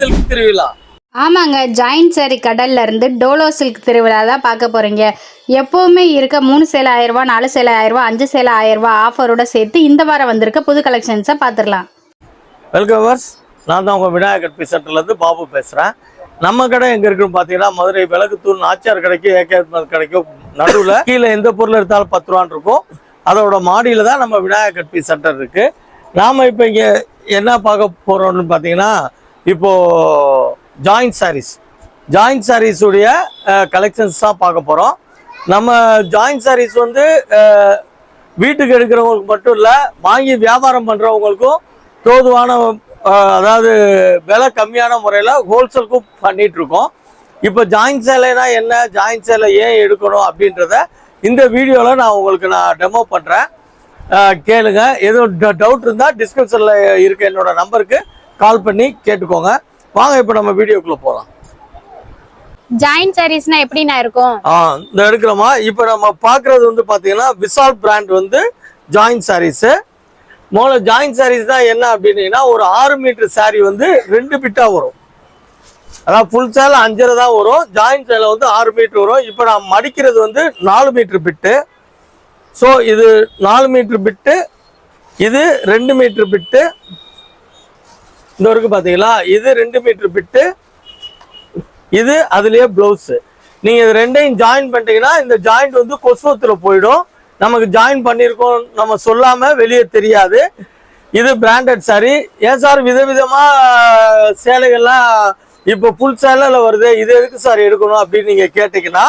Silk திருவிழா. ஆமாங்க, joint sorry கடல்ல இருந்து டோலோ சில்க் திருவிழா தான் பார்க்க போறீங்க. எப்பவுமே இருக்க 3 சேலை 1000 ரூபாய், 4 சேலை 1000 ரூபாய், 5 சேலை 1000 ரூபாய் ஆஃபரோட சேர்த்து இந்த வாரம் வந்திருக்க புது கலெக்ஷன்ஸை பார்த்துடலாம். வெல்கம் வர்ஸ். நான் தான் உங்கள் விநாயகர் பி சென்டர்லேருந்து பாபு பேசுகிறேன். நம்ம கடை எங்கே இருக்குன்னு பார்த்தீங்கன்னா மதுரை விளக்குத்தூர் நாச்சியார் கடைக்கு ஏகேஎஸ் கடைக்கும் நடுவில் கீழே எந்த பொருள் எடுத்தாலும் 10 ரூபான்னு இருக்கும். அதோட மாடியில் தான் நம்ம விநாயகர் பி சென்டர் இருக்குது. நாம் இப்போ இங்கே என்ன பார்க்க போகிறோம்னு பார்த்தீங்கன்னா இப்போது ஜாயின்ட் சாரீஸுடைய கலெக்ஷன்ஸ் தான் பார்க்க போகிறோம். நம்ம ஜாயின்ட் சாரீஸ் வந்து வீட்டுக்கு எடுக்கிறவங்களுக்கு மட்டும் இல்லை, வாங்கி வியாபாரம் பண்ணுறவங்களுக்கும் தோதுவான அதாவது விலை கம்மியான முறையில் ஹோல்சேலுக்கும் பண்ணிகிட்ருக்கோம். இப்போ ஜாயின்ட் சேலைனா என்ன, ஜாயின்ட் சேலை ஏன் எடுக்கணும் அப்படின்றத இந்த வீடியோவில் நான் டெமோ பண்ணுறேன். கேளுங்க. எதுவும் டவுட் இருந்தால் டிஸ்கிரிப்ஷனில் இருக்க என்னோட நம்பருக்கு கால் பண்ணி கேட்டுக்கோங்க. வாங்க இப்போ நம்ம வீடியோக்குள்ள போகலாம். ஜாயின்ட் சாரீஸ்னா எப்படின்னா இருக்கும்? இந்த எடுக்கிறோமா. இப்போ நம்ம பார்க்குறது வந்து பார்த்தீங்கன்னா விஷால் பிராண்ட் வந்து ஜாயின்ட் சாரீஸு. முதல்ல ஜாயின்ட் சாரீஸ் தான் என்ன அப்படின்னீங்கன்னா, ஒரு 6 மீட்டர் சாரீ வந்து 2 பிட்டாக வரும். அதாவது ஃபுல் சேலை 5.5 தான் வரும், ஜாயின்ட் சேலை வந்து 6 மீட்டர் வரும். இப்போ நான் மடிக்கிறது வந்து 4 மீட்டர் பிட்டு. ஸோ இது 4 மீட்டர் பிட்டு, இது 2 மீட்டர் பிட்டு. இந்த வரைக்கும் பார்த்தீங்களா, இது 2 மீட்டர் பிட்டு, இது அதுலேயே ப்ளவுஸு. நீங்கள் இது ரெண்டையும் ஜாயின் பண்ணிட்டீங்கன்னா இந்த ஜாயிண்ட் வந்து கொசுவத்தில் போயிடும். நமக்கு ஜாயின் பண்ணியிருக்கோம் நம்ம சொல்லாமல் வெளியே தெரியாது. இது பிராண்டட் சாரி. ஏன் சார் விதவிதமாக சேலைகள்லாம் இப்போ ஃபுல் சேலையில் வருது, இது எதுக்கு சார் எடுக்கணும் அப்படின்னு நீங்கள் கேட்டிங்கன்னா,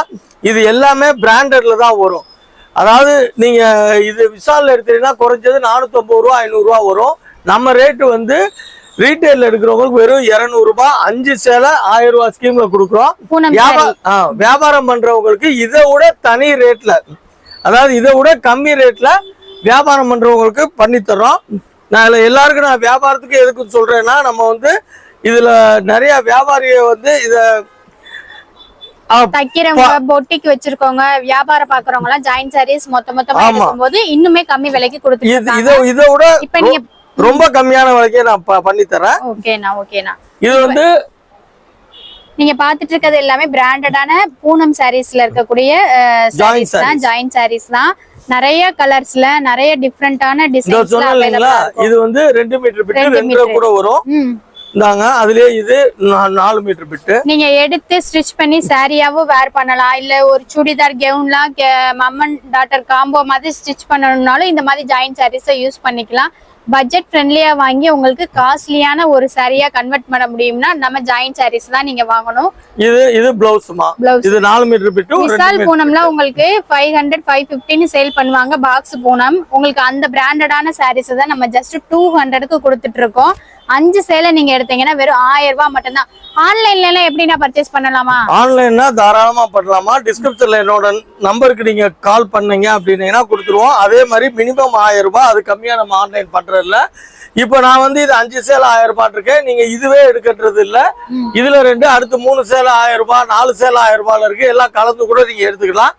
இது எல்லாமே பிராண்டடில் தான் வரும். அதாவது நீங்கள் இது விஷாலில் எடுத்தீங்கன்னா குறைஞ்சது 450 ரூபா 500 ரூபா வரும். நம்ம ரேட்டு வந்து ரீட்டைல் எடுக்கிறவங்களுக்கு வெறும் 200 ரூபாய், 5 சேலை 1000 ரூபாய் ஸ்கீம்ல கொடுக்குறோம். வியாபாரம் பண்றவங்களுக்கு இதை விட தனி ரேட்ல, அதாவது இதை விட கம்மி ரேட்ல வியாபாரம் பண்றவங்களுக்கு பண்ணி தர்றோம். நான் எல்லாருக்கும் நான் வியாபாரத்துக்கு எதுக்கு சொல்றேன்னா, நம்ம வந்து இதுல நிறைய வியாபாரியை வந்து இதை தைக்கிறவங்க, பொட்டிக்கு வச்சிருக்கவங்க, வியாபாரம் பாக்குறவங்க எல்லாம் ஜாயின்ட் சாரீஸ் மொத்தமா எடுக்கும்போது இன்னுமே கம்மி விலைக்கு கொடுத்துருக்காங்க. இதை விட இப்ப நீங்க ரொம்ப கம்மியான விலைக்கே நான் பண்ணி தரேன். ஓகேண்ணா. இது வந்து நீங்க பாத்துட்டு இருக்கிறது எல்லாமே பிராண்டடான பூனம் சாரீஸ்ல இருக்கக்கூடிய ஜாயின்ட் சாரீஸ் தான். நிறைய கலர்ஸ்ல நிறைய டிஃபரெண்டான டிசைன்ஸ்ல அவேலபிளா இருக்கு. இது வந்து 2 மீட்டர் பிட்டு 2 கூட வரும். இந்தாங்க, அதுலயே இது 4 மீட்டர் பிட்டு. நீங்க எடுத்து ஸ்டிச் பண்ணி சாரியாவும் வேர் பண்ணலாம், இல்ல ஒரு சுடிதார் கவுன்லாம் மம்மன் டாட்டர் காம்போ மாதிரி ஸ்டிச் பண்ணணும்னாலும் இந்த மாதிரி ஜாயின்ட் சாரீஸை யூஸ் பண்ணிக்கலாம். பட்ஜெட் ஃப்ரெண்ட்லியா வாங்கி உங்களுக்கு காஸ்ட்லியான ஒரு சாரியா கன்வெர்ட் பண்ண முடியும்னா நம்ம ஜாயின்ட் சாரீஸ் தான் நீங்க வாங்கணும். இது பிளவுஸ்மா. இது 4 மீட்டர் பிட்டு. விஷால் பூனம்ல உங்களுக்கு 500 550 சேல் பண்ணுவாங்க பாக்ஸ் பூனம். உங்களுக்கு அந்த பிராண்டடான சாரீஸ் தான் நம்ம ஜஸ்ட் 200க்கு கொடுத்துட்டு இருக்கோம். 5 சேலை நீங்க எடுத்தீங்கன்னா வெறும் 1000 ரூபாய் மட்டும்தான். ஆன்லைன்ல எல்லாம் எப்படின்னா பர்ச்சேஸ் பண்ணலாமா? ஆன்லைன்னா தாராளமா பண்ணலாமா. டிஸ்கிரிப்ஷன்ல என்னோட நம்பருக்கு நீங்க கால் பண்ணீங்க அப்படின்னீங்கன்னா கொடுத்துருவோம். அதே மாதிரி மினிமம் 1000 ரூபாய், அது கம்மியா நம்ம ஆன்லைன் பண்றதில்ல. இப்போ நான் வந்து இது 5 சேலை 1000 ரூபாய் இருக்கேன். நீங்க இதுவே எடுக்கிறது இல்ல, இதுல 2 அடுத்து 3 சேலை 1000 ரூபாய், 4 சேலை 1000 ரூபாய்ல இருக்கு. எல்லாம் கலந்து கூட நீங்க எடுத்துக்கலாம்.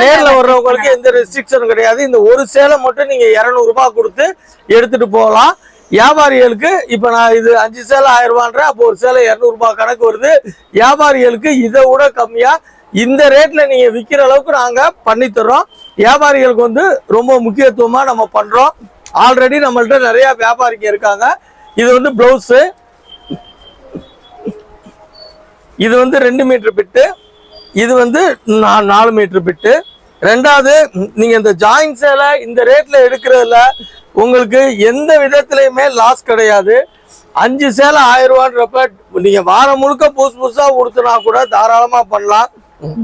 நேர்ல வர்றவங்களுக்கு எந்த ரெஸ்ட்ரிக்ஷன் கிடையாது. இந்த ஒரு சேலை மட்டும் நீங்க 200 ரூபாய் கொடுத்து எடுத்துட்டு போகலாம். வியாபாரிகளுக்கு இப்ப நான் இது 5 சேலை 1000 ரூபான்றேன், அப்போ ஒரு சேலை 200 ரூபாய் கணக்கு வருது. வியாபாரிகளுக்கு இதை விட கம்மியா இந்த ரேட்ல நீங்க விற்கிற அளவுக்கு நாங்க பண்ணி தர்றோம். வியாபாரிகளுக்கு வந்து ரொம்ப முக்கியத்துவமா நம்ம பண்றோம். ஆல்ரெடி நம்மள்ட்ட நிறைய வியாபாரிங்க இருக்காங்க. இது வந்து பிளவுஸ். இது வந்து 2 மீட்டர் பிட்டு, இது வந்து 4 மீட்டர் பிட்டு. ரெண்டாவது, நீங்க இந்த ஜாயின்ட் சேலை இந்த ரேட்ல எடுக்கிறதுல உங்களுக்கு எந்த விதத்திலையுமே லாஸ் கிடையாது. 5 சேலை 1000 ரூபான்றப்ப நீங்க வாரம் முழுக்க புதுசா கொடுத்தனா கூட தாராளமா பண்ணலாம்.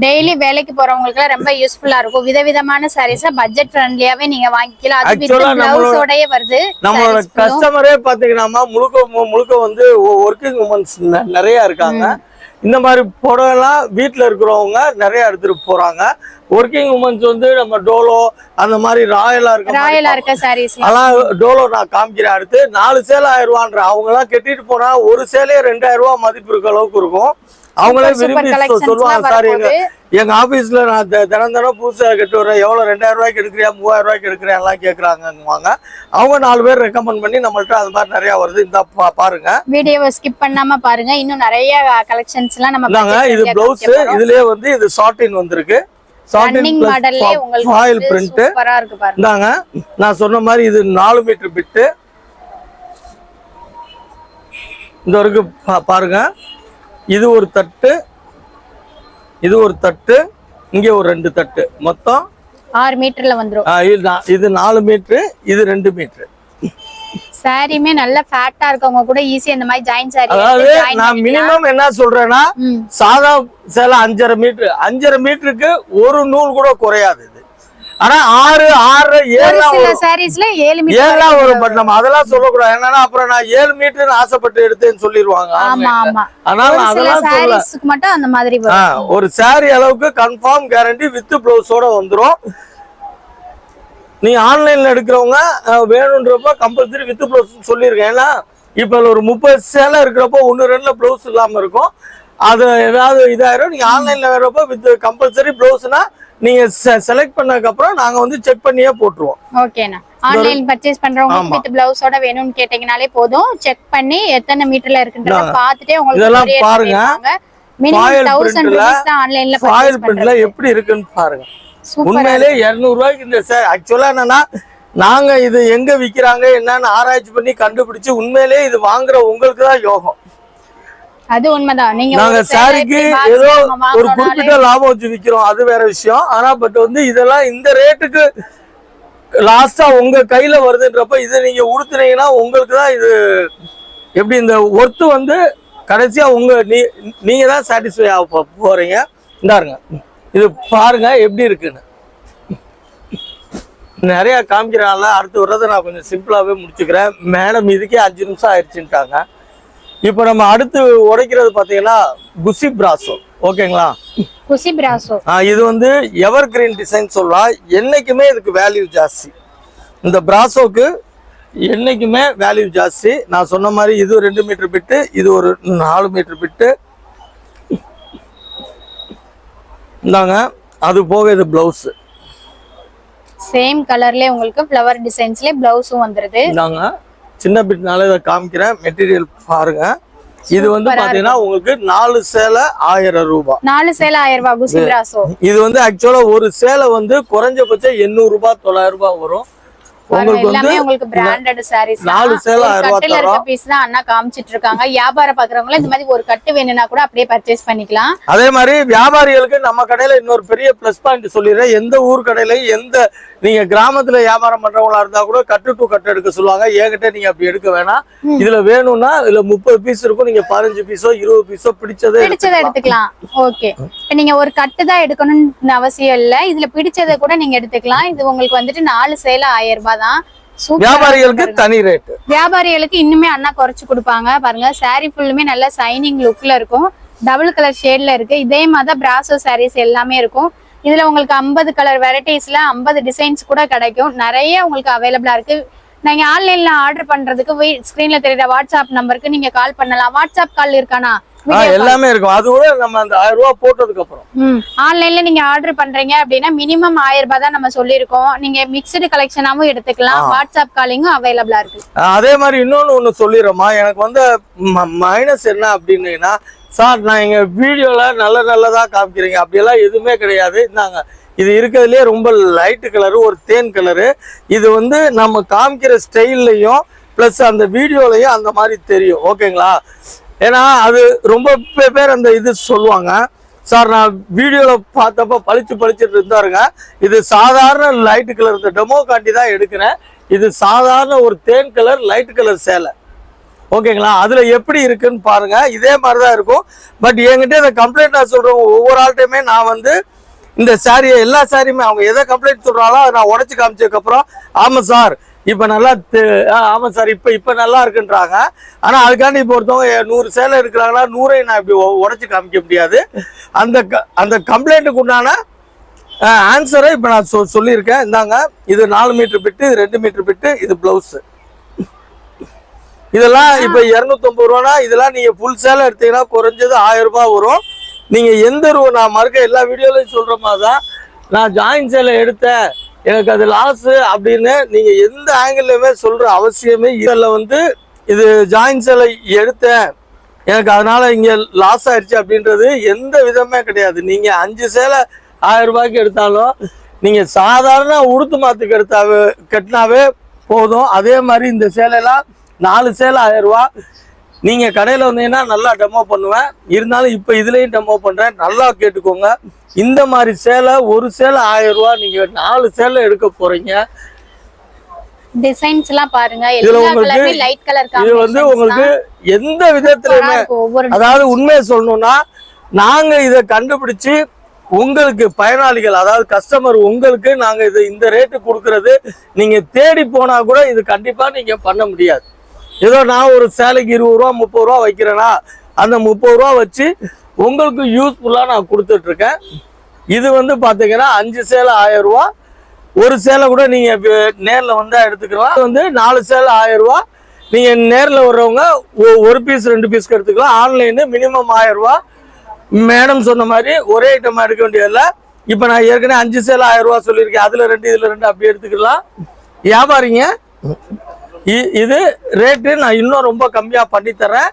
டெய்லி வேலைக்கு போறவங்களுக்கு ரொம்ப யூஸ்ஃபுல்லா இருக்கும். விதவிதமான சாரீஸ் பட்ஜெட் ஃப்ரெண்ட்லியாவே நீங்க வாங்கிக்கலாம். அது வித் பிளவுஸோடயே வருது. நம்மளோட கஸ்டமரே பாத்தீங்கன்னா முழுக்க வந்து ஒர்க்கிங் உமன்ஸ் நிறைய இருக்காங்க. இந்த மாதிரி புடவைலாம் வீட்டில் இருக்கிறவங்க நிறைய எடுத்துட்டு போறாங்க. ஒர்க்கிங் உமன்ஸ் வந்து நம்ம டோலோ அந்த மாதிரி ராயலா இருக்க சாரீஸ் அதான் டோலோ நான் காமிக்கிறேன். அடுத்து 4 சேலை 1000 ரூபான்ற அவங்க எல்லாம் கெட்டிட்டு போனா ஒரு சேலையே 2000 ரூபாய் மதிப்பு இருக்க அளவுக்கு இருக்கும். அவங்களே விரும்பி சொல்லுவாங்க, சார் எங்க ஆபீஸ்ல நான் தினம் புதுசா கெட்டு வரேன், எவ்வளவு 2000 ரூபாய்க்கு எடுக்கிறியா 3000 ரூபாய்க்கு எடுக்கிறியா எல்லாம் கேக்குறாங்க. அவங்க 4 பேர் ரெக்கமெண்ட் பண்ணி நம்மள்ட்ட அது மாதிரி நிறைய வருது. இந்த பாருங்க, வீடியோவை ஸ்கிப் பண்ணாம பாருங்க, இன்னும் நிறைய கலெக்ஷன்ஸ் எல்லாம் நம்ம இது பிளவுஸ். இதுலயே வந்து இது சாட்டின் வந்திருக்கு, சாட்டின் ஃபாயில் பிரிண்ட். இந்தாங்க நான் சொன்ன மாதிரி இது 4 மீட்டர் பிட்டு. இந்த வரைக்கும் பாருங்க, இது ஒரு தட்டு, இது ஒரு தட்டு, இங்க ஒரு 2 தட்டு, மொத்தம் 6 மீட்டர்ல வந்துரும். இது 4 மீட்டர், இது 2 மீட்டர். சாரியுமே நல்ல ஃபேட்டா இருக்கவங்க கூட ஈஸியா இந்த மாதிரி ஜாயின் சாரி. அதாவது நான் மினிமம் என்ன சொல்றேன்னா, சாதா சேலை 5.5 மீட்டர், 5.5 மீட்டருக்கு ஒரு நூல் கூட குறையாது. இது ஆனா 6, 6, 7 சாரீஸ்ல 7 மீட்டர் வரும். பட் நம்ம அதெல்லாம் சொல்லக்கூடாது. என்னன்னா அப்புறம் நான் 7 மீட்டர் ஆசைப்பட்டு எடுத்தேன்னு சொல்லிடுவாங்க. அதனால அதெல்லாம் சாரீஸ்க்கு மட்டும் அந்த மாதிரி வரும். ஒரு சாரி அளவுக்கு கன்ஃபார்ம் கேரண்டி வித் பிளவுஸோட வந்துரும். நீங்க ஆன்லைன்ல எடுக்கிறவங்க வேணும்ன்றப்ப கம்பல்சரி வித் பிளவுஸ் சொல்லியிருக்கேன். ஏன்னா இப்ப ஒரு 30 சேலை இருக்கிறப்போ 1-2 பிளவுஸ் இல்லாம இருக்கும். அது ஏதாவது இதாயிரும். நீங்க ஆன்லைன்ல வரப்போ வித் கம்பல்சரி பிளவுஸ்னா நீங்க செலக்ட் பண்ணதுக்கு அப்புறம் நாங்க வந்து செக் பண்ணியே போட்டுருவோம். ஓகேண்ணா, ஆன்லைன் பர்ச்சேஸ் பண்றவங்க வித் பிளவுஸோட வேணும்னு கேட்டீங்கனாலே போதும். செக் பண்ணி எத்தனை மீட்டர்ல இருக்குன்றத பார்த்துட்டே உங்களுக்கு இதெல்லாம் பாருங்க. மினிமம் 1000 ரூபாய் தான் ஆன்லைன்ல ஃபாயில் பிரிண்ட்ல எப்படி இருக்குன்னு பாருங்க. உண்மையிலே 200 ரூபாய்க்கு இந்த ஆக்சுவலா என்னன்னா, நாங்க இது எங்க விக்கிறாங்க என்னன்னு ஆராய்ச்சி பண்ணி கண்டுபிடிச்சு உண்மையிலே இது வாங்குற உங்களுக்கு தான் யோகம். அது உண்மைதான். நாங்க சாரிக்கு ஏதோ ஒரு குறிப்பிட்ட லாபம் வச்சு விக்கிறோம், அது வேற விஷயம். ஆனா பட் வந்து இதெல்லாம் இந்த ரேட்டுக்கு லாஸ்டா உங்க கையில வருதுன்றப்ப இதை நீங்க உடுத்துனீங்கன்னா உங்களுக்கு தான் இது எப்படி இந்த ஒர்த்து வந்து கடைசியா நீங்க தான் சாட்டிஸ்ஃபை ஆக போறீங்க. இந்தாருங்க, இது பாருங்க எப்படி இருக்குன்னு. நிறைய காமிக்கிறாங்கல்ல, அடுத்து வர்றதை நான் கொஞ்சம் சிம்பிளாவே முடிச்சுக்கிறேன். மேடம் இதுக்கே 5 நிமிஷம் ஆயிடுச்சுட்டாங்க. இப்போ நம்ம அடுத்து உடைக்கிறது பாத்தீங்கன்னா குசி பிராசோ. ஓகேங்களா, குசி பிராசோ இது வந்து எவர் கிரீன் டிசைன் சொல்லலாம். என்னைக்குமே இதுக்கு வேல்யூ ஜாஸ்தி. இந்த பிராசோக்கு என்னைக்குமே வேல்யூ ஜாஸ்தி. நான் சொன்ன மாதிரி இது 2 மீட்டர் பிட்டு, இது ஒரு 4 மீட்டர் பிட்டு. இந்தாங்க, அது போக இது பிளவுஸ் சேம் கலர்லயே உங்களுக்கு ஃப்ளவர் டிசைன்ஸ்லயே பிளவுஸும் வந்துருது. இந்தாங்க, சின்ன பிட்னால இதை காமிக்கிறேன். மெட்டீரியல் பாருங்க. இது வந்து பாத்தீங்கன்னா உங்களுக்கு 4 சேலை 1000 ரூபாய். 4 சேலை 1000 ரூபாய் குசி பிராசோ. இது வந்து ஆக்சுவலா ஒரு சேலை வந்து குறைஞ்சபட்சம் 800 ரூபாய் 900 ரூபாய் வரும். உங்களுக்கு வந்து உங்களுக்கு பிராண்டட் சாரீஸ் 4 சேலை 1000 ரூபாய் தரோம். பீஸ் தான் அண்ணா காமிச்சிட்டு இருக்காங்க. வியாபாரம் பாக்குறவங்க இந்த மாதிரி ஒரு கட்டு வேணும்னா கூட அப்படியே பர்ச்சேஸ் பண்ணிக்கலாம். அதே மாதிரி வியாபாரிகளுக்கு நம்ம கடையில இன்னொரு பெரிய பிளஸ் பாயிண்ட் சொல்லிடுறேன். எந்த ஊர் கடையிலையும் எந்த நீங்க கிராமத்துல வியாபாரம் பண்றவங்களா இருந்தா கூட கட்டு டு கட்டு எடுக்க சொல்லுவாங்க. என்கிட்ட நீங்க அப்படி எடுக்க வேணாம். இதுல வேணும்னா இதுல 30 பீஸ் இருக்கும். நீங்க 15 பீஸோ 20 பீஸோ பிடிச்சதை எடுத்துக்கலாம். ஓகே, நீங்க ஒரு கட்டு தான் எடுக்கணும்னு அவசியம் இல்ல. இதுல பிடிச்சதை கூட நீங்க எடுத்துக்கலாம். இது உங்களுக்கு வந்துட்டு 4 சேலை 1000 ரூபாய் தான். வியாபாரிகளுக்கு தனி ரேட். வியாபாரிகளுக்கு இன்னுமே அண்ணா குறைச்சு கொடுப்பாங்க. பாருங்க, சாரி ஃபுல்லுமே நல்ல சைனிங் லுக்ல இருக்கும். டபுள் கலர் ஷேட்ல இருக்கு. இதே மாதிரி பிராசோ சாரீஸ் எல்லாமே இருக்கும். இதுல உங்களுக்கு 50 கலர் வெரைட்டிஸ்ல 50 டிசைன்ஸ் கூட கிடைக்கும். நிறைய உங்களுக்கு அவைலபிளா இருக்கு. நீங்க ஆன்லைன்ல ஆர்டர் பண்றதுக்கு ஸ்கிரீன்ல தெரியுற வாட்ஸ்அப் நம்பருக்கு நீங்க கால் பண்ணலாம். வாட்ஸ்அப் கால் இருக்கானா? எல்லாமே இருக்கும். அது கூட நம்ம அந்த 1000 ரூபாய் போட்டதுக்கு அப்புறம் ஆன்லைன்ல நீங்க ஆர்டர் பண்றீங்க அப்படின்னா மினிமம் 1000 ரூபாய் தான் நம்ம சொல்லியிருக்கோம். நீங்க மிக்ஸ்டு கலெக்ஷனாவும் எடுத்துக்கலாம். வாட்ஸ்அப் காலிங்கும் அவைலபிளா இருக்கு. அதே மாதிரி இன்னொன்னு சொல்லிடுறோமா, எனக்கு வந்து மைனஸ் என்ன அப்படின்னா, சார் நான் எங்க வீடியோல நல்லதா காமிக்கிறீங்க, அப்படியெல்லாம் எதுவுமே கிடையாது. இந்தாங்க, இது இருக்கிறதுலே ரொம்ப லைட் கலரு, ஒரு தேன் கலரு. இது வந்து நம்ம காமிக்கிற ஸ்டைல்லையும் பிளஸ் அந்த வீடியோலையும் அந்த மாதிரி தெரியும். ஓகேங்களா, ஏன்னா அது ரொம்ப பேர் அந்த இது சொல்லுவாங்க, சார் நான் வீடியோல பார்த்தப்ப பளிச்சுட்டு இருந்தாருங்க, இது சாதாரண லைட் கலர், இந்த டெமோ காட்டி தான் எடுக்கிறேன். இது சாதாரண ஒரு தேன் கலர் லைட் கலர் சேலை. ஓகேங்களா, அதுல எப்படி இருக்குன்னு பாருங்க. இதே மாதிரிதான் இருக்கும். பட் என்கிட்ட இந்த கம்ப்ளைண்ட் நான் சொல்றேன், ஒவ்வொரு ஆள்கிட்டயுமே நான் வந்து இந்த சாரியை எல்லா சாரியுமே அவங்க எதை கம்ப்ளைண்ட் சொல்றாங்களோ அதை நான் உடச்சு காமிச்சதுக்கு அப்புறம் ஆமா சார் இப்ப நல்லா ஆமா சார் இப்ப நல்லா இருக்குன்றாங்க. ஆனா அதுக்காண்டி இப்போ ஒருத்தவங்க 100 சேலை இருக்கிறாங்களா 100ஐ நான் இப்படி உடச்சு காமிக்க முடியாது. அந்த கம்ப்ளைண்ட்டுக்கு உண்டான ஆன்சரை இப்போ நான் சொல்லியிருக்கேன். இந்தாங்க, இது 4 மீட்டர் பிட்டு, இது 2 மீட்டர் பிட்டு, இது பிளவுஸ். இதெல்லாம் இப்போ 250 ரூபானா, இதெல்லாம் நீங்க ஃபுல் சேலை எடுத்தீங்கன்னா குறைஞ்சது 1000 ரூபாய் வரும். நீங்க எந்த நான் மறுக்க எல்லா வீடியோலையும் சொல்ற மாதிரி தான், நான் ஜாயின் சேலை எடுத்தேன் எனக்கு அது லாஸ் அப்படின்னு நீங்க எந்த ஆங்கிள்லயுமே சொல்ற அவசியமே இதில் வந்து இது ஜாயின் சேலை எடுத்தேன் எனக்கு அதனால இங்க லாஸ் ஆயிடுச்சு அப்படின்றது எந்த விதமே கிடையாது. நீங்க 5 சேலை 1000 ரூபாய்க்கு எடுத்தாலும் நீங்க சாதாரண உடுத்து மாத்துக்கு கட்டினாவே போதும். அதே மாதிரி இந்த சேலையெல்லாம் 4 சேலை 1000 ரூபா. நீங்க கடையில வந்தீங்கன்னா நல்லா டெமோ பண்ணுவேன். இருந்தாலும் இப்ப இதுலயும் டெமோ பண்றேன், நல்லா கேட்டுக்கோங்க. இந்த மாதிரி சேலை ஒரு சேலை 1000 ரூபா, நீங்க 4 சேலை எடுக்க போறீங்க. டிசைன்ஸ் எல்லாம் பாருங்க, இதுல எல்லா உங்களுக்கு கலருமே லைட் கலர் இது வந்து உங்களுக்கு எந்த விதத்திலுமே, அதாவது உண்மையை சொல்லணும்னா நாங்க இதை கண்டுபிடிச்சு உங்களுக்கு பயனாளிகள், அதாவது கஸ்டமர் உங்களுக்கு நாங்க இது இந்த ரேட்டு கொடுக்கறது நீங்க தேடி போனா கூட இது கண்டிப்பா நீங்க பண்ண முடியாது. ஏதோ நான் ஒரு சேலைக்கு 20 ரூபா 30 ரூபா வைக்கிறேன்னா அந்த 30 ரூபா வச்சு உங்களுக்கு யூஸ்ஃபுல்லா நான் கொடுத்துட்டு இருக்கேன். இது வந்து பாத்தீங்கன்னா 5 சேலை 1000 ரூபா. ஒரு சேலை கூட நீங்க நேர்ல வந்தா எடுத்துக்கலாம். வந்து 4 சேலை 1000 ரூபா. நீங்க நேர்ல வர்றவங்க 1 பீஸ் 2 பீஸ்க்கு எடுத்துக்கலாம். ஆன்லைனு மினிமம் 1000 ரூபா. மேடம் சொன்ன மாதிரி ஒரே ஐட்டமா எடுக்க வேண்டியதில்லை. இப்ப நான் ஏற்கனவே 5 சேலை 1000 ரூபா சொல்லியிருக்கேன், அதுல 2 இதுல 2 அப்படி எடுத்துக்கலாம். வியாபாரிங்க இது ரேட்டு நான் இன்னும் ரொம்ப கம்மியா பண்ணி தரேன்.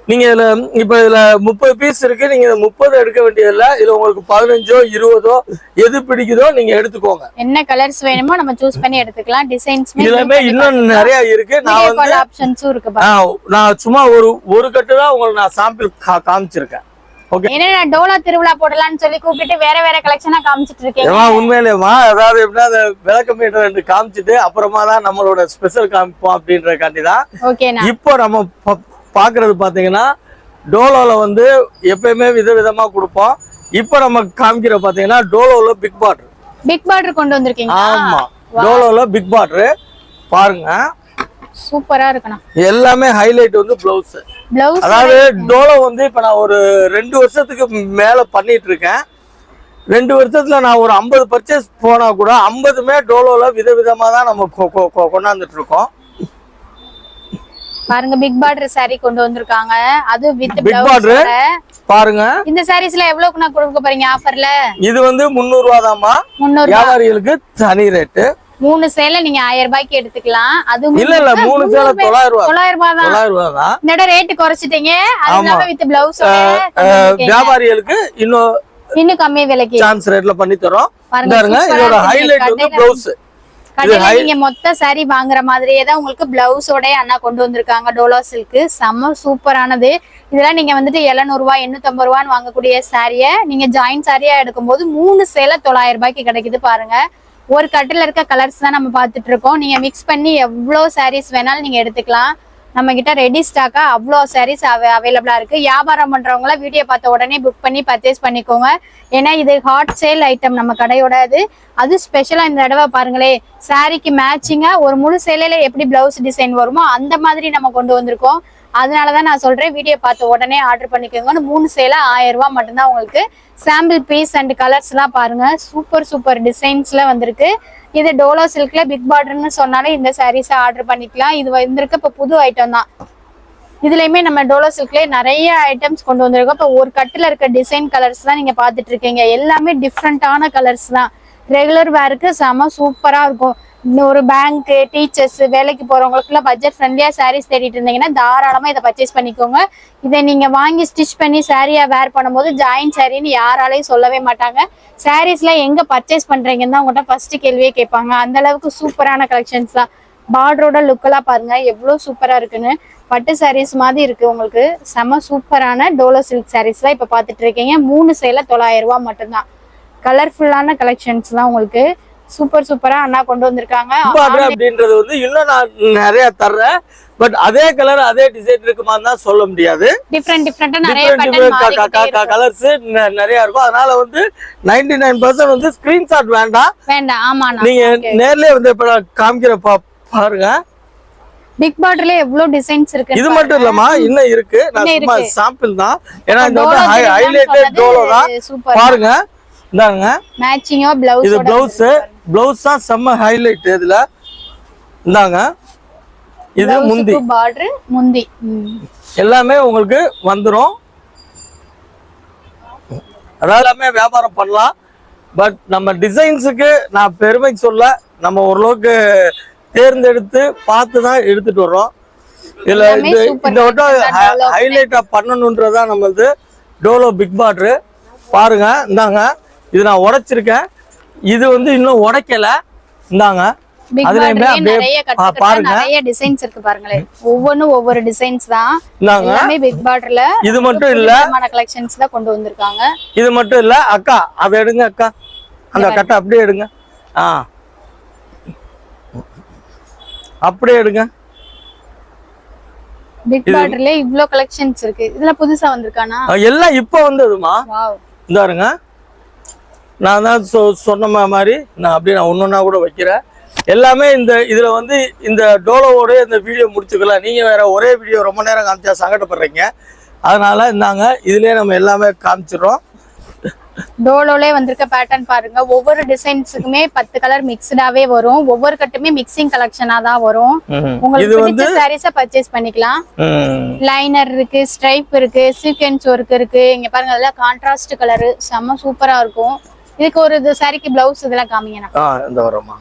நீங்க இதுல இப்ப இதுல 30 பீஸ் இருக்கு, நீங்க 30 எடுக்க வேண்டியதில்லை. இதுல உங்களுக்கு 15ஓ 20ஓ எது பிடிக்குதோ நீங்க எடுத்துக்கோங்க. என்ன கலர்ஸ் வேணுமோ நம்ம சூஸ் பண்ணி எடுத்துக்கலாம். டிசைன்ஸ் இதுலமே இன்னும் நிறைய இருக்கு. நான் வந்து ஆப்ஷன்ஸும் இருக்கு. நான் சும்மா ஒரு கட்டு தான் உங்களுக்கு நான் சாம்பிள் காமிச்சிருக்கேன். என்ன டோலா திருவிழா போடலாம்னு சொல்லி கூப்பிட்டு வேற வேற கலெக்ஷனா காமிச்சிட்டு இருக்கேன். உண்மையிலேமா அதாவது எப்படின்னா அந்த விளக்க மீட்டர் 2 காமிச்சிட்டு அப்புறமா தான் நம்மளோட ஸ்பெஷல் காமிப்போம் அப்படின்ற காண்டிதான். இப்போ நம்ம பாக்குறது பாத்தீங்கன்னா டோலோல வந்து எப்பயுமே விதவிதமா கொடுப்போம். இப்போ நம்ம காமிக்கிற பாத்தீங்கன்னா டோலோல பிக் பார்டர் கொண்டு வந்திருக்கீங்க. ஆமா, டோலோல பிக் பார்டர் பாருங்க, சூப்பரா இருக்கணும். எல்லாமே ஹைலைட் வந்து பிளவுஸ். அதாவது டோலோ வந்து இப்ப நான் ஒரு 2 வருஷத்துக்கு மேல பண்ணிட்டு இருக்கேன். 2 வருஷத்துல நான் ஒரு 50 பர்ச்சேஸ் போனா கூட 50மே டோலோல விதவிதமா தான் நம்ம கொண்டாந்துட்டு இருக்கோம். பாருங்க, பிக் பார்டர் சாரி கொண்டு வந்திருக்காங்க. அது வித் பிக் பார்டர் பாருங்க. இந்த சாரீஸ்ல எவ்வளவுக்கு நான் கொடுக்க போறீங்க ஆஃபர்ல? இது வந்து 300 ரூபா தான்மா. 300 வியாபாரிகளுக்கு தனி ரேட்டு. 3 சேலை நீங்க 1000 ரூபாய்க்கு எடுத்துக்கலாம். அது இல்ல 3 சேலை 900 ரூபா. 900 ரூபாய் தான். 900 ரூபா தான். இந்த ரேட் குறைச்சிட்டீங்க. அதனால வித் பிளவுஸ் வியாபாரிகளுக்கு இன்னும் கம்மி விலைக்கு சான்ஸ் ரேட்ல பண்ணி தரோம். பாருங்க, இதோட ஹைலைட் வந்து பிளவுஸ். கடையில நீங்க மொத்த சாரி வாங்குற மாதிரியே தான் உங்களுக்கு பிளவுஸோட அண்ணா கொண்டு வந்திருக்காங்க. டோலா சில்க் செம்ம சூப்பரானது. இதெல்லாம் நீங்க வந்துட்டு 700 ரூபாய் 850 ரூபான்னு வாங்கக்கூடிய சாரிய நீங்க ஜாயின் சாரியா எடுக்கும்போது 3 சேலை 900 ரூபாய்க்கு கிடைக்குது. பாருங்க, ஒரு கட்டில இருக்க கலர்ஸ் தான் நம்ம பார்த்துட்டு இருக்கோம். நீங்க மிக்ஸ் பண்ணி எவ்வளோ சாரீஸ் வேணாலும் நீங்க எடுத்துக்கலாம். நம்ம கிட்ட ரெடி ஸ்டாக்கா அவ்வளோ சாரீஸ் அவைலபிளா இருக்கு. வியாபாரம் பண்றவங்கள வீடியோ பார்த்த உடனே புக் பண்ணி பர்ச்சேஸ் பண்ணிக்கோங்க. ஏன்னா இது ஹாட் சேல் ஐட்டம் நம்ம கடையோட. அது ஸ்பெஷலா இந்த தடவை பாருங்களே, சாரிக்கு மேட்சிங்கா ஒரு முழு சேலையில எப்படி பிளவுஸ் டிசைன் வருமோ அந்த மாதிரி நம்ம கொண்டு வந்திருக்கோம். அதனாலதான் நான் சொல்றேன், வீடியோ பார்த்த உடனே ஆர்டர் பண்ணிக்கோங்க. 3 சேலை 1000 ரூபாய் மட்டும்தான். உங்களுக்கு சாம்பிள் பீஸ் அண்ட் கலர்ஸ் எல்லாம் பாருங்க, சூப்பர் டிசைன்ஸ்ல வந்திருக்கு. இது டோலோ சில்க்ல பிக் பார்டர்னு சொன்னாலே இந்த சாரீஸ் ஆர்டர் பண்ணிக்கலாம். இது வந்திருக்கு இப்ப புது ஐட்டம் தான். இதுலயுமே நம்ம டோலோ சில்க்லயே நிறைய ஐட்டம்ஸ் கொண்டு வந்திருக்கோம். இப்போ ஒரு கட்டுல இருக்க டிசைன் கலர்ஸ் தான் நீங்க பாத்துட்டு இருக்கீங்க. எல்லாமே டிஃப்ரெண்டான கலர்ஸ் தான். ரெகுலர் வேருக்கு செம சூப்பரா இருக்கும். ஒரு பேங்க், டீச்சர்ஸ், வேலைக்கு போறவங்களுக்குலாம் பட்ஜெட் ஃப்ரெண்ட்லியா சாரீஸ் தேடிட்டு இருந்தீங்கன்னா தாராளமா இதை பர்ச்சேஸ் பண்ணிக்கோங்க. இதை நீங்க வாங்கி ஸ்டிச் பண்ணி சாரியா வேர் பண்ணும்போது ஜாயின் சாரின்னு யாராலையும் சொல்லவே மாட்டாங்க. சாரீஸ்ல எங்க பர்ச்சேஸ் பண்றீங்கன்னு தான் உங்கள்கிட்ட ஃபர்ஸ்ட் கேள்வியே கேட்பாங்க. அந்த அளவுக்கு சூப்பரான கலெக்ஷன்ஸ் தான். பார்டரோட லுக்கெல்லாம் பாருங்க எவ்வளவு சூப்பரா இருக்குன்னு. பட்டு சாரீஸ் மாதிரி இருக்கு. உங்களுக்கு செம சூப்பரான டோலோ சில்க் சாரீஸ் தான் இப்ப பாத்துட்டு இருக்கீங்க. 3 சேலை 900 ரூபாய் மட்டும்தான். கலர்ஃபுல்லான கலெக்ஷன்ஸ் தான் உங்களுக்கு. சூப்பரா அண்ணா கொண்டு வந்திருக்காங்க. அப்படின்றது வந்து இன்னும் நான் நிறைய தர்றேன். பட் அதே கலர் அதே டிசைன் இருக்குமான்னு தான் சொல்ல முடியாது. டிஃபரெண்டா நிறைய கலர்ஸ் நிறைய இருக்கும். அதனால வந்து 99% வந்து ஸ்கிரீன்ஷாட் வேண்டாம். ஆமா, நீங்க நேர்லயே வந்து இப்ப காமிக்கிற பாருங்க. பிக் பார்டர்ல எவ்வளவு டிசைன்ஸ் இருக்கு. இது மட்டும் இல்லமா, இன்னும் இருக்கு. நான் சும்மா சாம்பிள் தான். ஏன்னா இந்த வந்து ஹைலைட்டட் டோலோ தான். பாருங்க, இந்தாங்க மேட்சிங்கா இது பிளவுஸ் பிளவுஸ் தான் செம்ம ஹைலைட் இதுல. இந்தாங்க இது முந்தி பார்டர் முந்தி எல்லாமே உங்களுக்கு வந்துரும். அதாவது எல்லாமே வியாபாரம் பண்ணலாம். பட் நம்ம டிசைன்ஸுக்கு நான் பெருமை சொல்ல, நம்ம ஓரளவுக்கு தேர்ந்தெடுத்து பார்த்து தான் எடுத்துட்டு வர்றோம். இதுல இந்த வட்டம் ஹைலைட்டா பண்ணணுன்றதான் நம்மளது டோலோ பிக் பார்டர். பாருங்க இந்தாங்க இது நான் உடைச்சிருக்கேன். இது வந்து இன்னும் உடைக்கல. இந்தாங்க அதுலயுமே அப்படியே பாருங்க நிறைய டிசைன்ஸ் இருக்கு பாருங்களேன். ஒவ்வொன்னும் ஒவ்வொரு டிசைன்ஸ் தான். எல்லாமே பிக் பார்டர்ல இது மட்டும் இல்ல கலெக்ஷன்ஸ் தான் கொண்டு வந்திருக்காங்க. இது மட்டும் இல்ல அக்கா, அதை எடுங்க அக்கா, அந்த கட்டை அப்படியே எடுங்க. அப்படியே எடுங்க. பிக் பார்டர்ல இவ்ளோ கலெக்ஷன்ஸ் இருக்கு. இதெல்லாம் புதுசா வந்திருக்கானா? எல்லாம் இப்ப வந்ததுமா. வாவ், இந்தாருங்க. நான் தான் சொன்ன மாதிரி நான் அப்படியே நான் ஒன்னொன்னா கூட வைக்கிறேன். எல்லாமே இதுல வந்து இந்த டோலோவோட இந்த வீடியோ முடிச்சுக்கலாம். நீங்க வேற ஒரே வீடியோ ரொம்ப நேரம் காமிச்சா சங்கடப்படுறீங்க. அதனால இந்தாங்க இதுலயே நம்ம எல்லாமே காமிச்சிடுறோம். டோலோலே வந்திருக்க பேட்டர்ன் பாருங்க. ஒவ்வொரு டிசைன்ஸுக்குமே 10 கலர் மிக்ஸ்டாவே வரும். ஒவ்வொரு கட்டுமே மிக்சிங் கலெக்ஷனா தான் வரும். உங்களுக்கு பிடிச்ச சாரீஸ பர்ச்சேஸ் பண்ணிக்கலாம். லைனர் இருக்கு, ஸ்ட்ரைப் இருக்கு, சீக்வென்ஸ் ஒர்க் இருக்கு. இங்க பாருங்க அதெல்லாம் கான்ட்ராஸ்ட் கலர் செம்ம சூப்பரா இருக்கும். இதுக்கு ஒரு சாரிக்கு பிளவுஸ் இதெல்லாம் காமிங்கண்ணா. இந்த வரமா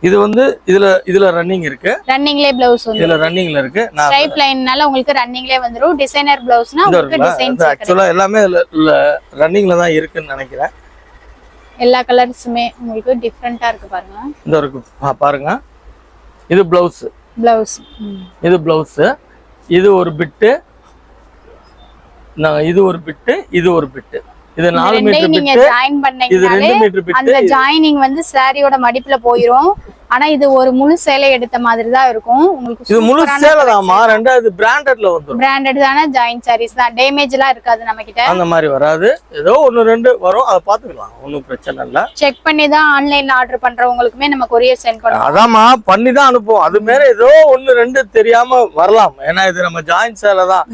இது வந்து இதுல ரன்னிங் இருக்கு. ரன்னிங்லயே பிளவுஸ் வந்து இதுல ரன்னிங்ல இருக்கு. ஸ்ட்ரைப் லைன்னால உங்களுக்கு ரன்னிங்லயே வந்துரும். டிசைனர் பிளவுஸ்னா உங்களுக்கு டிசைன்ஸ் ஆக்சுவலா எல்லாமே ரன்னிங்ல தான் இருக்குன்னு நினைக்கிறேன். எல்லா கலர்ஸுமே உங்களுக்கு டிஃபரண்டா இருக்கு பாருங்க. இந்த இருக்கு பாருங்க. இது பிளவுஸ். இது பிளவுஸ். இது ஒரு பிட்டு. இது ஒரு பிட்டு, இது ஒரு பிட்டு. இது 4 மீட்டர் நீங்க ஜாயின் பண்ணீங்கனாலே அந்த ஜாயினிங் வந்து சாரியோட மடிப்புல போயிரும். ஆனா இது ஒரு முழு சேலை எடுத்த மாதிரி தான் இருக்கும். உங்களுக்கு இது முழு சேலை தான்மா. ரெண்டாவது பிராண்டட்ல வந்துரும். பிராண்டட் தான ஜாயின் சாரீஸ் தான். டேமேஜ்லாம் இருக்காது நம்ம கிட்ட. அந்த மாதிரி வராது. ஏதோ 1 2 வரும். அத பாத்துக்கலாம். ஒண்ணும் பிரச்சனை இல்ல. செக் பண்ணி தான் ஆன்லைன்ல ஆர்டர் பண்றவங்களுக்குமே நம்ம கொரியர் சென்ட் பண்ணுவோம். அதாம்மா பண்ணி தான் அனுப்புவோம். அது மேல ஏதோ 1 2 தெரியாம வரலாம். ஏன்னா இது நம்ம ஜாயின் சேலை தான்.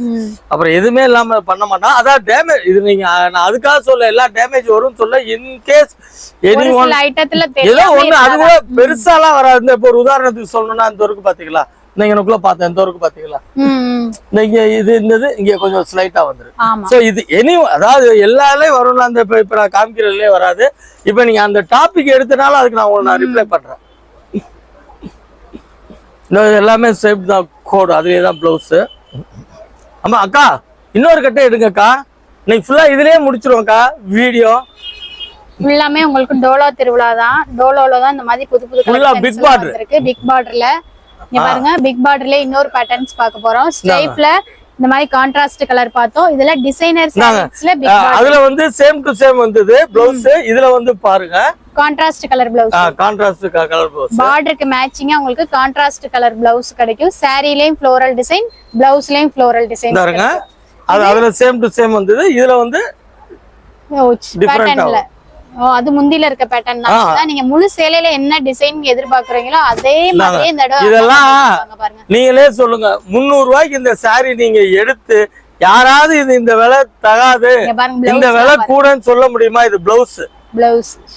அப்புறம் எதுவுமே இல்லாம பண்ண மாட்டோம். அதான் டேமேஜ். இது நீங்க நான் அதுக்காக சொல்ல எல்லா டேமேஜ் வரும்னு சொல்ல. இன் கேஸ் ஒரு ஐட்டத்துல ஏதோ ஒண்ணு அது கூட பெருசாலாம் வராது. இப்போ ஒரு உதாரணத்துக்கு சொல்லணும்னா இந்த ஒர்க்கு பாத்தீங்களா, நீங்க எனக்குள்ள பார்த்தேன் இந்த ஒர்க்கு பாத்தீங்களா, இங்க இது இருந்தது இங்க கொஞ்சம் ஸ்லைட்டா வந்துரும். சோ இது அதாவது எல்லாமே வரும்ல. அந்த இப்ப நான் காமிக்கிறதுலயே வராது. இப்ப நீங்க அந்த டாபிக் எடுத்தனால அதுக்கு நான் உங்களுக்கு ரிப்ளை பண்றேன். எல்லாமே சேஃப் தான் கோடு. அதுலயே தான் பிளவுஸ். ஆமா அக்கா இன்னொரு கட்டை எடுங்கக்கா. இன்னைக்கு ஃபுல்லா இதுலயே முடிச்சிருவோம்க்கா வீடியோ. எல்லாமே உங்களுக்கு டோலோ திருவிழா தான். டோலோல தான் இந்த மாதிரி புது புது பிக் பார்டர் இருக்கு. பிக் பார்டர்ல இங்க பாருங்க. பிக் பார்டர்ல இன்னொரு பேட்டர்ன்ஸ் பார்க்க போறோம். ஸ்ட்ரைப்ல இந்த மாதிரி கான்ட்ராஸ்ட் கலர் பார்த்தோம். இதுல டிசைனர் சாரீஸ்ல பிக் பார்டர். அதுல வந்து சேம் டு சேம் வந்தது பிளவுஸ். இதுல வந்து பாருங்க contrast colour blouse. Contrast colour blouse. பார்டருக்கு மேட்சிங்கா உங்களுக்கு கான்ட்ராஸ்ட் கலர் பிளவுஸ் கிடைக்கும். சாரிலயும் ஃப்ளோரல் டிசைன், பிளவுஸ்லயும் ஃப்ளோரல் டிசைன் பாருங்க. அதுல சேம் டு சேம் வந்தது. இதுல வந்து பேட்டர்ன்ல அது முந்தில இருக்க பேட்டர்ன் தான். நீங்க முழு சேலையில என்ன டிசைன் எதிர்பார்க்கறீங்களோ அதே மாதிரி இந்த இதெல்லாம் நீங்களே சொல்லுங்க. 300 ரூபாய்க்கு இந்த சாரி நீங்க எடுத்து யாராவது இந்த விலை தகாது, இந்த விலை கூடன்னு சொல்ல முடியுமா? இது பிளவுஸ்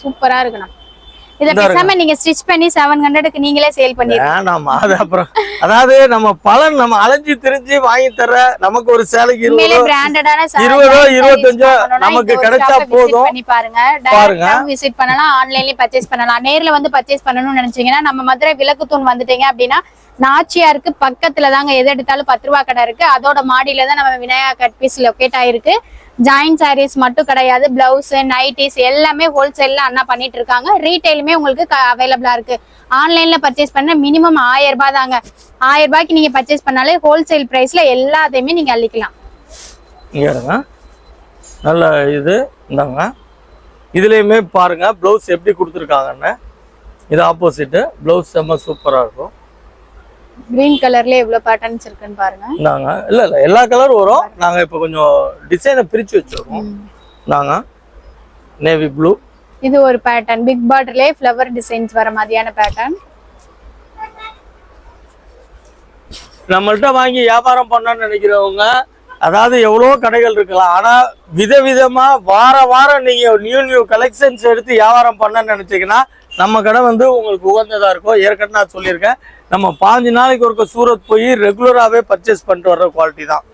சூப்பரா இருக்குண்ணா. இத பேசாம நீங்க ஸ்டிட்ச் பண்ணி 700க்கு நீங்களே சேல் பண்ணிடுங்க. ஆமா. அது அப்புறம் அதாவது நம்ம பலன் நம்ம அலைஞ்சி திரிஞ்சு வாங்கி தர நமக்கு ஒரு சேலைக்கு 20 பிராண்டடான 20 25 நமக்கு கிடைச்சா போதும். பண்ணி பாருங்க. டைரக்டா விசிட் பண்ணலாம், ஆன்லைன்லயே பர்ச்சேஸ் பண்ணலாம். நேர்ல வந்து பர்ச்சேஸ் பண்ணணும்னு நினைச்சீங்கன்னா நம்ம மதுரை விளக்குத்தூண் வந்துட்டீங்க அப்படின்னா நாச்சியாருக்கு பக்கத்துல தாங்க. எது எடுத்தாலும் 10 ரூபா கடை இருக்கு. அதோட மாடியில தான் நம்ம விநாயகா கட் பீஸ் லொகேட் ஆயிருக்கு. ஜாயின் சாரீஸ் மட்டும் கிடையாது, பிளவுஸ், நைட்டிஸ் எல்லாமே ஹோல்சேல்ல அண்ணா பண்ணிட்டு இருக்காங்க. ரீட்டைலுமே உங்களுக்கு அவைலபிளா இருக்கு. ஆன்லைன்ல பர்ச்சேஸ் பண்ண மினிமம் 1000 ரூபாய் தாங்க. 1000 ரூபாய்க்கு நீங்க பர்ச்சேஸ் பண்ணாலே ஹோல்சேல் பிரைஸ்ல எல்லாத்தையுமே நீங்க அள்ளிக்கலாம். நல்ல இது இந்தாங்க. இதுலயுமே பாருங்க பிளவுஸ் எப்படி கொடுத்துருக்காங்கன்னு. இது ஆப்போசிட் பிளவுஸ் செம்ம சூப்பரா இருக்கும். கிரீன் கலர்ல எவ்வளவு பேட்டர்ன்ஸ் இருக்குன்னு பாருங்க. நாங்க இல்ல எல்லா கலரும் வரும். நாங்க இப்ப கொஞ்சம் டிசைனை பிரிச்சு வச்சிருக்கோம். நாங்க நேவி ப்ளூ. இது ஒரு பேட்டர்ன். பிக் பார்டர்லயே ஃப்ளவர் டிசைன்ஸ் வர மாதிரியான பேட்டர்ன். நம்மள்ட்ட வாங்கி வியாபாரம் பண்ணணும்னு நினைக்கிறவங்க அதாவது எவ்வளோ கடைகள் இருக்கலாம், ஆனா விதவிதமா வாரம் நீங்க நியூ கலெக்ஷன்ஸ் எடுத்து வியாபாரம் பண்ண நினைச்சீங்கன்னா நம்ம கடை வந்து உங்களுக்கு உகந்ததா இருக்கும். ஏற்கனவே நான் சொல்லியிருக்கேன், நம்ம 5 நாளைக்கு ஒருக்க சூரத் போய் ரெகுலராகவே பர்ச்சேஸ் பண்ணிட்டு வர்ற குவாலிட்டி தான்.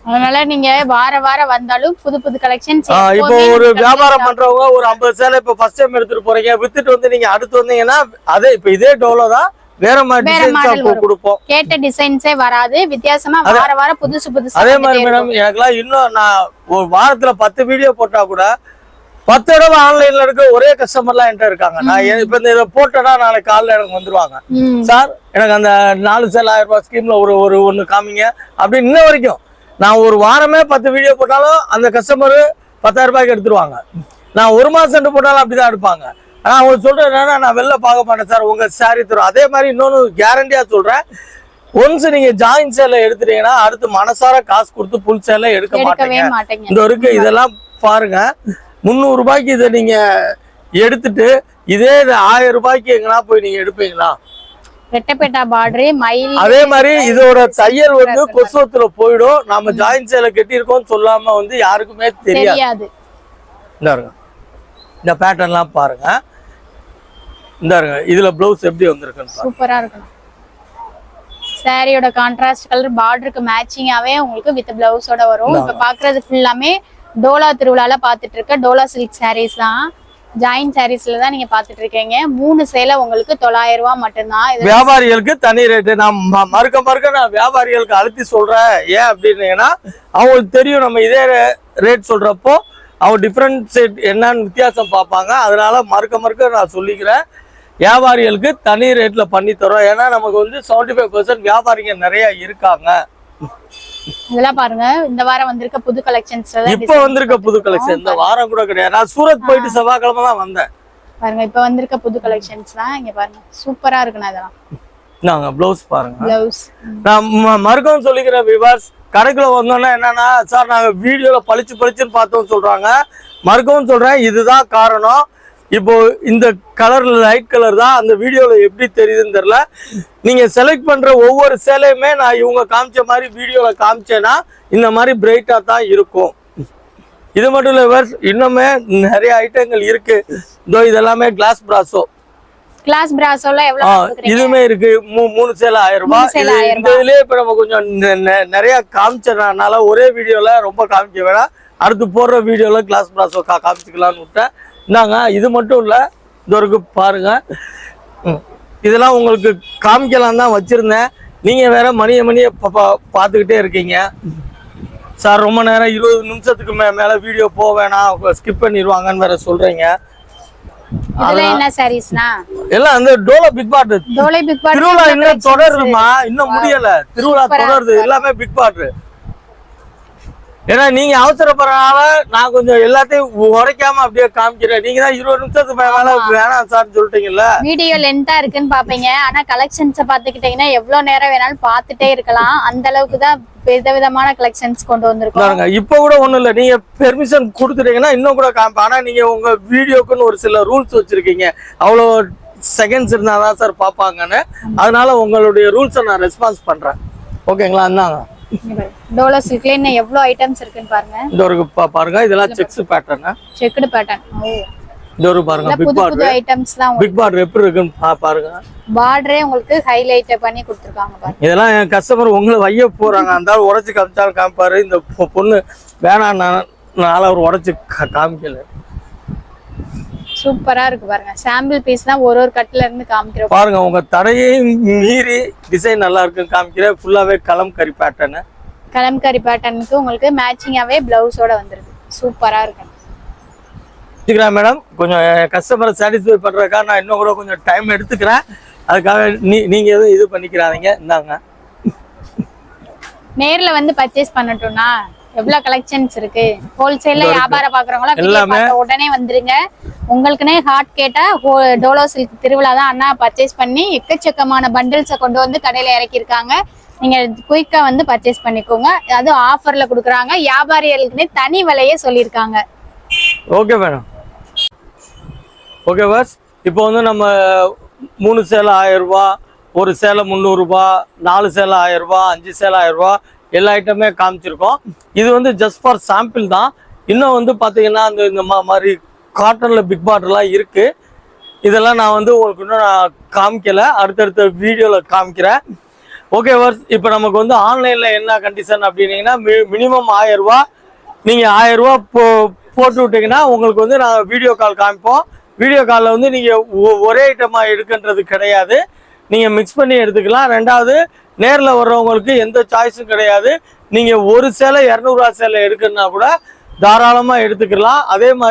அதனால நீங்க வாரம் வந்தாலும் புது கலெக்ஷன்ஸ். இப்போ ஒரு வியாபாரம் பண்றவங்க ஒரு 50 சேலை இப்போ ஃபர்ஸ்ட் டைம் எடுத்துட்டு போறீங்க, வித்துட்டு வந்து நீங்க அடுத்து வந்தீங்கன்னா அதே இப்போ இதே டோலோ தான் வேற மாதிரி கொடுப்போம். கேட்ட டிசைன்ஸே வராது, வித்தியாசமா வாரம் புதுசு. அதே மாதிரி மேடம் எனக்குலாம் இன்னும் நான் ஒரு வாரத்துல 10 வீடியோ போட்டா கூட 10 தடவை ஆன்லைன்ல இருக்க ஒரே கஸ்டமர்லாம் என்கிட்ட இருக்காங்க. நான் இப்ப இந்த இதை போட்டேன்னா நாளைக்கு காலைல எனக்கு வந்துருவாங்க, சார் எனக்கு அந்த 4 சேலை 1000 ரூபாய் ஸ்கீம்ல ஒண்ணு காமிங்க அப்படின்னு. இன்ன வரைக்கும் நான் ஒரு வாரமே 10 வீடியோ போட்டாலும் அந்த கஸ்டமர் 10,000 ரூபாய்க்கு எடுத்துருவாங்க. நான் ஒரு மாசம் போட்டாலும் அப்படிதான் எடுப்பாங்க. ஆனா அவங்க சொல்றேன் என்னன்னா, நான் வெளில பார்க்க மாட்டேன் சார், உங்க சாரி தரும். அதே மாதிரி இன்னொன்னு கேரண்டியா சொல்றேன், ஒன்ஸ் நீங்க ஜாயின் சேலை எடுத்துட்டீங்கன்னா அடுத்து மனசார காசு கொடுத்து புல் சேலை எடுக்க மாட்டீங்க. இந்த இருக்கு இதெல்லாம் பாருங்க, 300 ரூபாய்க்கு இதை நீங்க எடுத்துட்டு இதே 1000 ரூபாய்க்கு எங்கன்னா போய் நீங்க எடுப்பீங்களா? ரெட்டப்பேட்டா பார்டர் மயில். அதே மாதிரி இதோட தையல் வந்து கொசுவத்துல போயிடும். நாம ஜாயின் சேலை கட்டியிருக்கோம் சொல்லாம வந்து யாருக்குமே தெரியாது. இந்த பேட்டர்ன்லாம் பாருங்க, இந்த இதுல பிளவுஸ் எப்படி வந்திருக்குன்னு சூப்பரா இருக்கு. சாரியோட கான்ட்ராஸ்ட் கலர் பார்டருக்கு மேட்சிங்காவே உங்களுக்கு வித் பிளவுஸோட வரும். இப்ப பாக்குறது ஃபுல்லாமே டோலா திருவிழால பாத்துட்டு இருக்க டோலா சில்க் சாரீஸ் தான். ஜாயின் சாரீஸ்ல தான் நீங்க பாத்துட்டு இருக்கீங்க. 3 சேலை உங்களுக்கு 900 ரூபாய் மட்டும்தான். வியாபாரிகளுக்கு தனி ரேட்டு. நான் மறுக்க நான் வியாபாரிகளுக்கு அழுத்தி சொல்றேன். ஏன் அப்படின்னா அவங்களுக்கு தெரியும் நம்ம இதே ரேட் சொல்றப்போ அவங்க டிஃப்ரெண்ட் என்னன்னு வித்தியாசம் பார்ப்பாங்க. அதனால மறுக்க நான் சொல்லிக்கிறேன், வியாபாரிகளுக்கு தனி ரேட்ல பண்ணி தரோம். ஏன்னா நமக்கு வந்து 75% வியாபாரிங்க நிறைய இருக்காங்க. இதெல்லாம் பாருங்க, இந்த வாரம் வந்திருக்க புது கலெக்ஷன்ஸ். இப்ப வந்திருக்க புது கலெக்ஷன் இந்த வாரம் கூட கிடையாது. நான் சூரத் போயிட்டு செவ்வாய்க்கிழமை தான் வந்தேன். பாருங்க இப்ப வந்திருக்க புது கலெக்ஷன்ஸ் தான். இங்க பாருங்க சூப்பரா இருக்குண்ணா. இதெல்லாம் நாங்க பிளவுஸ் பாருங்க. பிளவுஸ் நான் மறுக்கவும் சொல்லிக்கிறேன் விவாஸ், கடைக்குள்ள வந்தோன்னா என்னன்னா, சார் நாங்க வீடியோல பளிச்சுன்னு பார்த்தோம் சொல்றாங்க. மறுக்கவும் சொல்றேன், இதுதான் காரணம். இப்போ இந்த கலர்ல லைட் கலர் தான் அந்த வீடியோல எப்படி தெரியுதுன்னு தெரியல. நீங்க செலக்ட் பண்ற ஒவ்வொரு சேலையுமே நான் இவங்க காமிச்ச மாதிரி வீடியோல காமிச்சேன்னா இந்த மாதிரி பிரைட்டா தான் இருக்கும். இது மட்டும் இல்ல, இன்னுமே நிறைய ஐட்டங்கள் இருக்கு. இதோ இதெல்லாமே கிளாஸ் பிராசோ. கிளாஸ் பிராசோல எவ்வளவு இதுமே இருக்கு. 3 சேலை 1000 ரூபாய். இந்த இதுலயே இப்ப நம்ம கொஞ்சம் நிறைய காமிச்சனால ஒரே வீடியோல ரொம்ப காமிக்க வேணாம், அடுத்து போடுற வீடியோல கிளாஸ் பிராசோ காமிச்சுக்கலாம்னு விட்டேன். இந்தாங்க, இது மட்டும் இல்ல, இதற்கு பாருங்க, இதெல்லாம் உங்களுக்கு காமிக்கலாம் தான் வச்சிருந்தேன். நீங்க வேற மணிய பார்த்துக்கிட்டே இருக்கீங்க. சார் ரொம்ப நேரம் 20 நிமிஷத்துக்கு மேல வீடியோ போக வேணாம், ஸ்கிப் பண்ணிடுவாங்கன்னு வேற சொல்றீங்க. என்ன சாரீஸ்னா எல்லாம் அந்த டோலா பிக் பார்டர். திருவிழா இன்னும் தொடருதுமா, இன்னும் முடியல. திருவிழா தொடருது, எல்லாமே பிக் பார்டர். ஏன்னா நீங்க அவசரப்படுறதுனால நான் கொஞ்சம் எல்லாத்தையும் உரைக்காம அப்படியே காமிக்கிறேன். நீங்க தான் 20 நிமிஷத்துக்கு மேல வேணாம் சார் சொல்லிட்டீங்கல்ல. வீடியோ லென்த்தா இருக்குன்னு பாப்பீங்க, ஆனா கலெக்ஷன்ஸை பாத்துக்கிட்டீங்கன்னா எவ்வளவு நேரம் வேணாலும் பாத்துட்டே இருக்கலாம். அந்த அளவுக்கு தான் விதவிதமான கலெக்ஷன்ஸ் கொண்டு வந்திருக்கோம். இப்ப கூட ஒண்ணும் இல்ல, நீங்க பெர்மிஷன் கொடுத்துட்டீங்கன்னா இன்னும் கூட காமிப்பேன். ஆனா நீங்க உங்க வீடியோக்குன்னு ஒரு சில ரூல்ஸ் வச்சிருக்கீங்க, அவ்வளோ செகண்ட்ஸ் இருந்தாதான் சார் பாப்பாங்கன்னு. அதனால உங்களுடைய ரூல்ஸை நான் ரெஸ்பான்ஸ் பண்றேன். ஓகேங்களா? இருந்தாங்க டோலா சில்க்ல இன்னும் எவ்வளவு ஐட்டம்ஸ் இருக்குன்னு பாருங்க. இந்த ஒரு பாருங்க, இதெல்லாம் செக்ஸ் பேட்டர்ன். Checked pattern. இந்த ஒரு பாருங்க, பிக் பார்டர் ஐட்டம்ஸ்லாம். பிக் பார்டர் எப்படி இருக்குன்னு பாருங்க. பார்டரே உங்களுக்கு ஹைலைட் பண்ணி கொடுத்திருக்காங்க பாருங்க. இதெல்லாம் என் கஸ்டமர் உங்களை வைய போறாங்க, அந்த உடைச்சு காமிச்சாலும் காமிப்பாரு. இந்த பொண்ணு வேணாம் நாள ஒரு உடைச்சு காமிக்கல. சூப்பரா இருக்கு பாருங்க. சாம்பிள் பீஸ் தான் ஒரு கட்ல இருந்து காமிக்கிறோம் பாருங்க. உங்க தடையை மீறி டிசைன் நல்லா இருக்கு காமிக்கிறேன். ஃபுல்லாவே கலம்கரி பேட்டர்ன். கலம்கரி பேட்டர்னுக்கு உங்களுக்கு மேட்சிங்காவே பிளவுஸோட வந்திருக்கு. சூப்பரா இருக்கு மேடம். கொஞ்சம் கஸ்டமரை சாட்டிஸ்ஃபை பண்றதுக்காக நான் இன்னும் கூட கொஞ்சம் டைம் எடுத்துக்கிறேன். அதுக்காக நீங்க எதுவும் இது பண்ணிக்கிறாதீங்க. இந்தாங்க, நேர்ல வந்து பர்ச்சேஸ் பண்ணட்டும்னா எவ்வளவு கலெக்ஷன்ஸ் இருக்கு. ஹோல்சேல்ல வியாபாரம் பாக்குறவங்களா உடனே வந்துருங்க. உங்களுக்குனே ஹாட் கேட்டா டோலோ சில்க் திருவிழா தான் அண்ணா பர்ச்சேஸ் பண்ணி எக்கச்சக்கமான பண்டில்ஸை கொண்டு வந்து கடையில இறக்கியிருக்காங்க. நீங்க குயிக்கா வந்து பர்ச்சேஸ் பண்ணிக்கோங்க. அது ஆஃபர்ல கொடுக்குறாங்க. வியாபாரிகளுக்குன்னே தனி விலையே சொல்லியிருக்காங்க. Okay madam. Okay boss. இப்போ வந்து நம்ம 3 சேலை 1000 ரூபாய், ஒரு சேலை 300 ரூபாய், 4 சேலை 1000 ரூபாய், 5 சேலை 1000 ரூபாய், எல்லா ஐட்டமே காமிச்சிருக்கோம். இது வந்து ஜஸ்ட் ஃபார் சாம்பிள் தான். இன்னும் வந்து பார்த்தீங்கன்னா இந்த மாதிரி காட்டனில் பிக் பார்டர்லாம் இருக்குது. இதெல்லாம் நான் வந்து உங்களுக்கு இன்னும் நான் காமிக்கலை, அடுத்தடுத்த வீடியோவில் காமிக்கிறேன். ஓகே வர்ஸ், இப்போ நமக்கு வந்து ஆன்லைனில் என்ன கண்டிஷன் அப்படின்னீங்கன்னா மினிமம் 1000 ரூபா. நீங்கள் 1000 ரூபா போட்டு விட்டிங்கன்னா உங்களுக்கு வந்து நாங்கள் வீடியோ கால் காமிப்போம். வீடியோ காலில் வந்து நீங்கள் ஒரே ஐட்டமாக எடுக்கின்றது கிடையாது, நீங்கள் மிக்ஸ் பண்ணி எடுத்துக்கலாம். ரெண்டாவது, நேரில் வர்றவங்களுக்கு எந்த சாய்ஸும் கிடையாது. நீங்கள் ஒரு சேலை 200 ரூபா சேலை எடுக்கணுன்னா கூட தாராளமாக எடுத்துக்கலாம். அதே மாதிரி